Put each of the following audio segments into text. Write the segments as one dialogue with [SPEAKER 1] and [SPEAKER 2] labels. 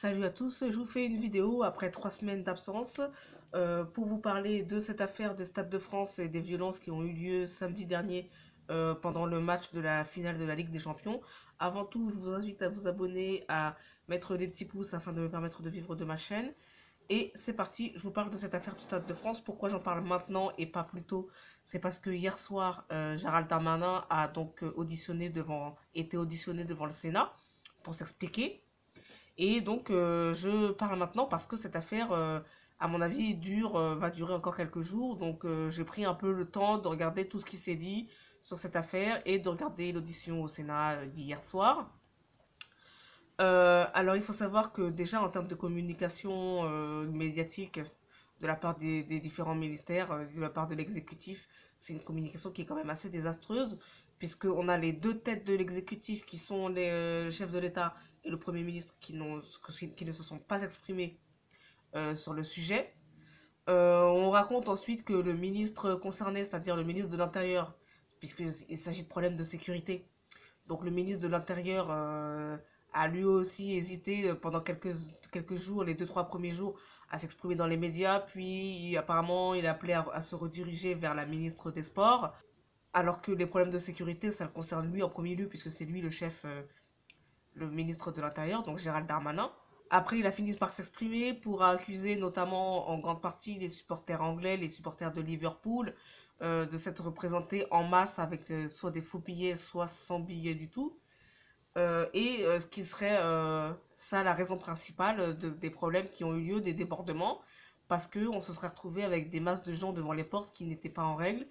[SPEAKER 1] Salut à tous, je vous fais une vidéo après 3 semaines d'absence pour vous parler de cette affaire de Stade de France et des violences qui ont eu lieu samedi dernier pendant le match de la finale de la Ligue des Champions. Avant tout, je vous invite à vous abonner, à mettre des petits pouces afin de me permettre de vivre de ma chaîne. Et c'est parti, je vous parle de cette affaire du Stade de France. Pourquoi j'en parle maintenant et pas plus tôt? C'est parce que hier soir, Gérald Darmanin a donc été auditionné devant le Sénat pour s'expliquer. Et donc, je parle maintenant parce que cette affaire, à mon avis, va durer encore quelques jours. Donc, j'ai pris un peu le temps de regarder tout ce qui s'est dit sur cette affaire et de regarder l'audition au Sénat d'hier soir. Alors, il faut savoir que déjà, en termes de communication médiatique de la part des différents ministères, de la part de l'exécutif, c'est une communication qui est quand même assez désastreuse, puisqu'on a les deux têtes de l'exécutif qui sont le chef de l'État et le Premier ministre qui ne se sont pas exprimés sur le sujet. On raconte ensuite que le ministre concerné, c'est-à-dire le ministre de l'Intérieur, puisqu'il s'agit de problèmes de sécurité, donc le ministre de l'Intérieur a lui aussi hésité pendant quelques jours, les 2, 3 premiers jours, à s'exprimer dans les médias. Puis apparemment, il a appelé à se rediriger vers la ministre des Sports, alors que les problèmes de sécurité, ça le concerne lui en premier lieu, puisque c'est lui le chef, le ministre de l'Intérieur, donc Gérald Darmanin. Après, il a fini par s'exprimer pour accuser notamment en grande partie les supporters anglais, les supporters de Liverpool, de s'être représentés en masse avec soit des faux billets, soit sans billets du tout. Ce qui serait ça la raison principale des problèmes qui ont eu lieu, des débordements, parce qu'on se serait retrouvé avec des masses de gens devant les portes qui n'étaient pas en règle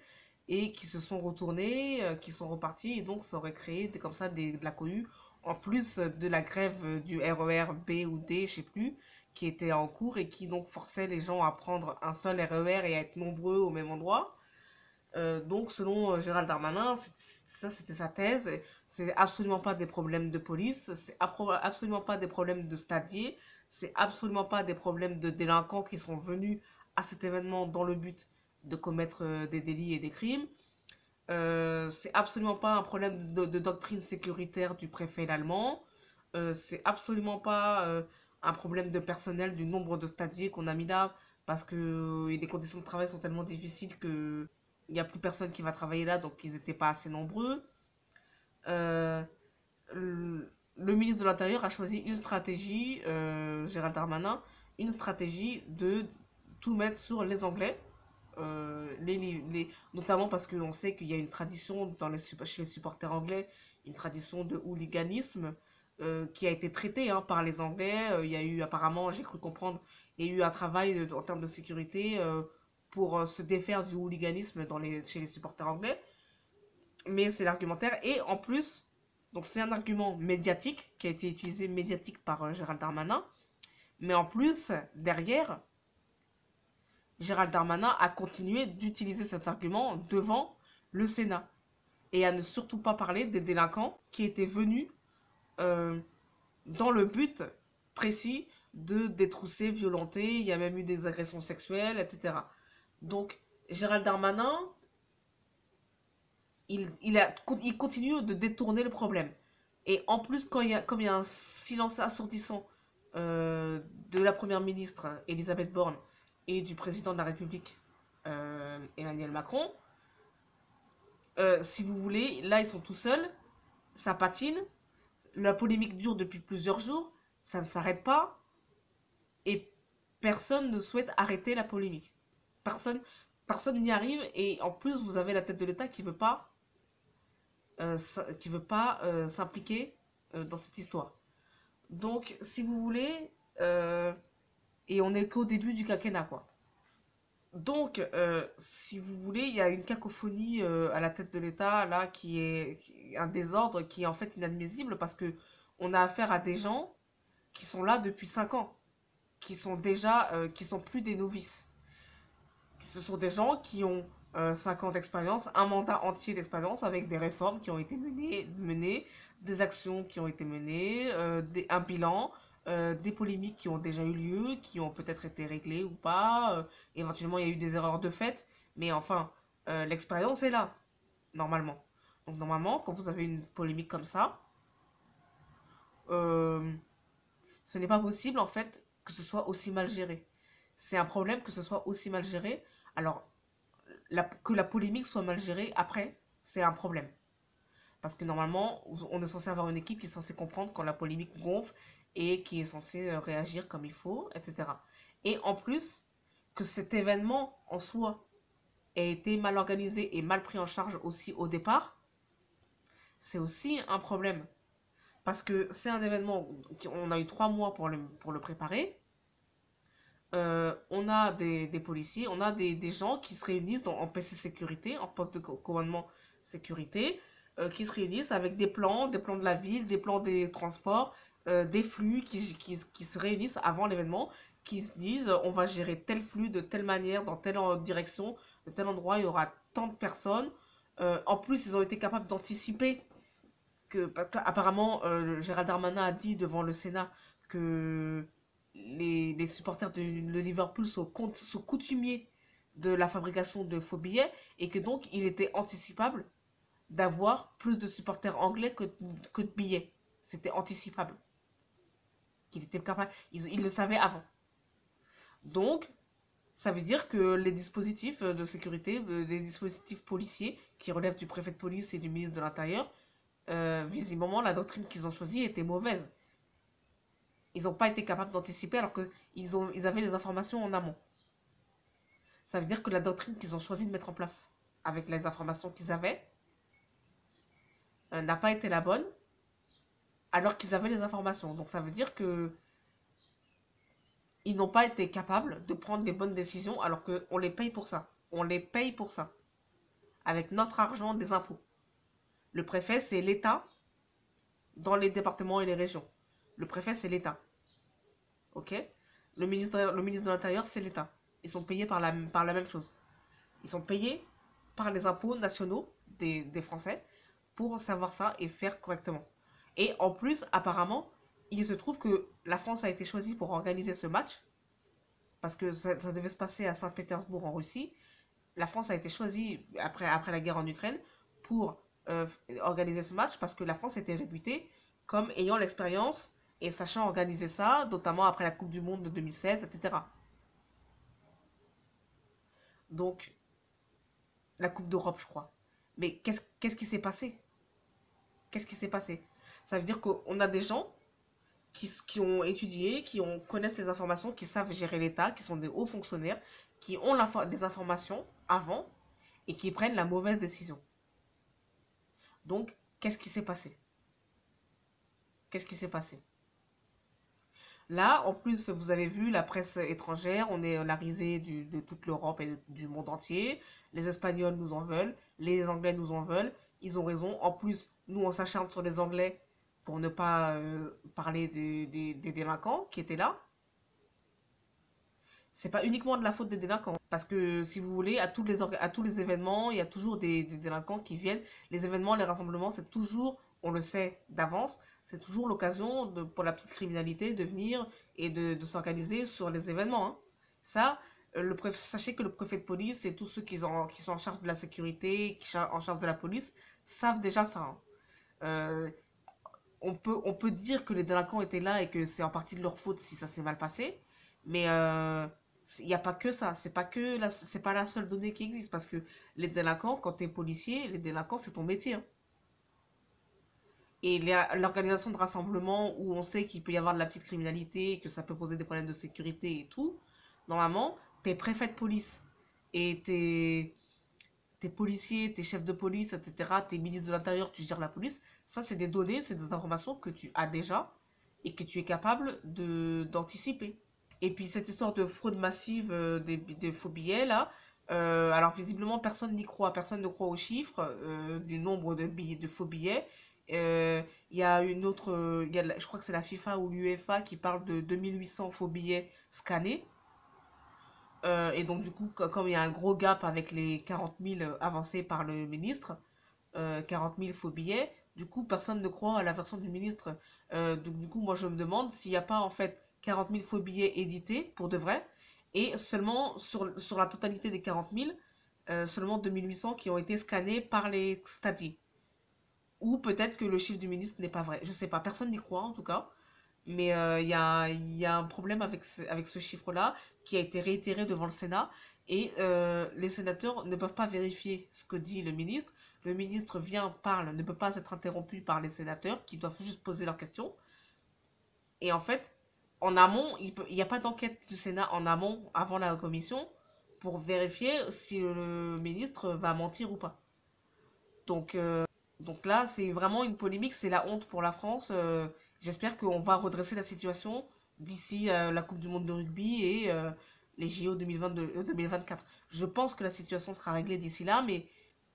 [SPEAKER 1] et qui se sont retournés, qui sont repartis, et donc ça aurait créé comme ça de la cohue, en plus de la grève du RER B ou D, je sais plus, qui était en cours et qui donc forçait les gens à prendre un seul RER et à être nombreux au même endroit. Donc, selon Gérald Darmanin, ça c'était sa thèse. C'est absolument pas des problèmes de police, c'est absolument pas des problèmes de stadiers, c'est absolument pas des problèmes de délinquants qui sont venus à cet événement dans le but de commettre des délits et des crimes. C'est absolument pas un problème de doctrine sécuritaire du préfet allemand. C'est absolument pas un problème de personnel, du nombre de stadiers qu'on a mis là, parce que les conditions de travail sont tellement difficiles que il n'y a plus personne qui va travailler là, donc ils n'étaient pas assez nombreux. Euh, le ministre de l'Intérieur a choisi une stratégie, Gérald Darmanin, une stratégie de tout mettre sur les Anglais, notamment parce qu'on sait qu'il y a une tradition chez les supporters anglais, une tradition de hooliganisme qui a été traitée par les Anglais. Il y a eu apparemment, j'ai cru comprendre, il y a eu un travail en termes de sécurité pour se défaire du hooliganisme chez les supporters anglais. Mais c'est l'argumentaire. Et en plus, donc c'est un argument médiatique qui a été utilisé médiatique par Gérald Darmanin. Mais en plus, derrière, Gérald Darmanin a continué d'utiliser cet argument devant le Sénat et à ne surtout pas parler des délinquants qui étaient venus euh, dans le but précis de détrousser, violenter, il y a même eu des agressions sexuelles, etc. Donc Gérald Darmanin, il continue de détourner le problème. Et en plus, comme il y a un silence assourdissant de la première ministre Elisabeth Borne et du président de la République Emmanuel Macron, si vous voulez, là ils sont tout seuls, ça patine, la polémique dure depuis plusieurs jours, ça ne s'arrête pas et personne ne souhaite arrêter la polémique. Personne, personne n'y arrive et en plus vous avez la tête de l'État qui veut pas s'impliquer dans cette histoire. Donc, si vous voulez, et on est qu'au début du quinquennat, quoi. Donc, si vous voulez, il y a une cacophonie à la tête de l'État, là, qui est un désordre qui est en fait inadmissible parce que on a affaire à des gens qui sont là depuis 5 ans, qui sont plus des novices. Ce sont des gens qui ont 5 ans d'expérience, un mandat entier d'expérience avec des réformes qui ont été menées des actions qui ont été menées, un bilan, des polémiques qui ont déjà eu lieu, qui ont peut-être été réglées ou pas. Éventuellement, il y a eu des erreurs de fait, mais enfin, l'expérience est là, normalement. Donc normalement, quand vous avez une polémique comme ça, euh, Ce n'est pas possible, en fait, que ce soit aussi mal géré. C'est un problème que ce soit aussi mal géré. Alors, que la polémique soit mal gérée, après, c'est un problème. Parce que normalement, on est censé avoir une équipe qui est censée comprendre quand la polémique gonfle et qui est censée réagir comme il faut, etc. Et en plus, que cet événement en soi ait été mal organisé et mal pris en charge aussi au départ, c'est aussi un problème. Parce que c'est un événement, on a eu 3 mois pour le préparer. On a des policiers, on a des gens qui se réunissent en PC sécurité, en poste de commandement sécurité, qui se réunissent avec des plans de la ville, des plans des transports, des flux qui se réunissent avant l'événement, qui se disent on va gérer tel flux de telle manière, dans telle direction, de tel endroit, il y aura tant de personnes. En plus, ils ont été capables d'anticiper parce qu'apparemment, Gérald Darmanin a dit devant le Sénat que les supporters de Liverpool sont coutumiers de la fabrication de faux billets et que donc il était anticipable d'avoir plus de supporters anglais que de billets. C'était anticipable. Qu'il était capable, il le savait avant. Donc, ça veut dire que les dispositifs de sécurité, les dispositifs policiers qui relèvent du préfet de police et du ministre de l'Intérieur, visiblement, la doctrine qu'ils ont choisie était mauvaise. Ils n'ont pas été capables d'anticiper alors qu'ils avaient les informations en amont. Ça veut dire que la doctrine qu'ils ont choisi de mettre en place avec les informations qu'ils avaient n'a pas été la bonne alors qu'ils avaient les informations. Donc ça veut dire que ils n'ont pas été capables de prendre les bonnes décisions alors qu'on les paye pour ça. On les paye pour ça. Avec notre argent des impôts. Le préfet, c'est l'État dans les départements et les régions. Le préfet, c'est l'État. Ok? Le ministre de l'Intérieur, c'est l'État. Ils sont payés par la même chose. Ils sont payés par les impôts nationaux des Français pour savoir ça et faire correctement. Et en plus, apparemment, il se trouve que la France a été choisie pour organiser ce match, parce que ça devait se passer à Saint-Pétersbourg en Russie. La France a été choisie après la guerre en Ukraine pour organiser ce match, parce que la France était réputée comme ayant l'expérience et sachant organiser ça, notamment après la Coupe du Monde de 2016, etc. Donc, la Coupe d'Europe, je crois. Mais qu'est-ce qui s'est passé? Qu'est-ce qui s'est passé? Ça veut dire qu'on a des gens qui ont étudié, connaissent les informations, qui savent gérer l'État, qui sont des hauts fonctionnaires, qui ont des informations avant et qui prennent la mauvaise décision. Donc, qu'est-ce qui s'est passé? Qu'est-ce qui s'est passé? Là, en plus, vous avez vu la presse étrangère, on est la risée de toute l'Europe et du monde entier. Les Espagnols nous en veulent, les Anglais nous en veulent. Ils ont raison. En plus, nous, on s'acharne sur les Anglais pour ne pas parler des délinquants qui étaient là. C'est pas uniquement de la faute des délinquants. Parce que si vous voulez, à tous les événements, il y a toujours des délinquants qui viennent. Les événements, les rassemblements, c'est toujours, on le sait d'avance, c'est toujours l'occasion pour la petite criminalité de venir et de s'organiser sur les événements, hein. Ça, sachez que le préfet de police et tous ceux qui sont en charge de la sécurité, qui sont en charge de la police, savent déjà ça, hein. Euh, on peut dire que les délinquants étaient là et que c'est en partie de leur faute si ça s'est mal passé, mais il n'y a pas que ça, c'est pas la seule donnée qui existe, parce que les délinquants, quand tu es policier, les délinquants, c'est ton métier, hein. Et l'organisation de rassemblements où on sait qu'il peut y avoir de la petite criminalité, que ça peut poser des problèmes de sécurité et tout, normalement, t'es préfet de police et t'es policier, t'es chef de police, etc., t'es ministre de l'Intérieur, tu gères la police, ça c'est des données, c'est des informations que tu as déjà et que tu es capable d'anticiper. Et puis cette histoire de fraude massive des faux billets là, alors visiblement personne n'y croit, personne ne croit aux chiffres du nombre de billets, de faux billets. Il y a une autre, je crois que c'est la FIFA ou l'UEFA qui parle de 2800 faux billets scannés. Et donc du coup, comme il y a un gros gap avec les 40 000 avancés par le ministre, 40 000 faux billets, du coup personne ne croit à la version du ministre. Donc du coup, moi je me demande s'il n'y a pas en fait 40 000 faux billets édités pour de vrai, et seulement sur la totalité des 40 000, seulement 2800 qui ont été scannés par les stadiers. Ou peut-être que le chiffre du ministre n'est pas vrai. Je sais pas, personne n'y croit en tout cas. Mais il y a un problème avec ce chiffre-là qui a été réitéré devant le Sénat. Et les sénateurs ne peuvent pas vérifier ce que dit le ministre. Le ministre vient, parle, ne peut pas être interrompu par les sénateurs qui doivent juste poser leurs questions. Et en fait, en amont, il n'y a pas d'enquête du Sénat en amont, avant la commission, pour vérifier si le ministre va mentir ou pas. Donc, donc là, c'est vraiment une polémique, c'est la honte pour la France. J'espère qu'on va redresser la situation d'ici la Coupe du Monde de rugby et les JO 2022, 2024. Je pense que la situation sera réglée d'ici là, mais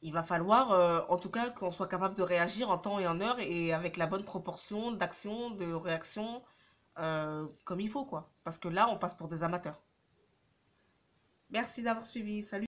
[SPEAKER 1] il va falloir en tout cas qu'on soit capable de réagir en temps et en heure et avec la bonne proportion d'action, de réaction, comme il faut, quoi. Parce que là, on passe pour des amateurs. Merci d'avoir suivi. Salut.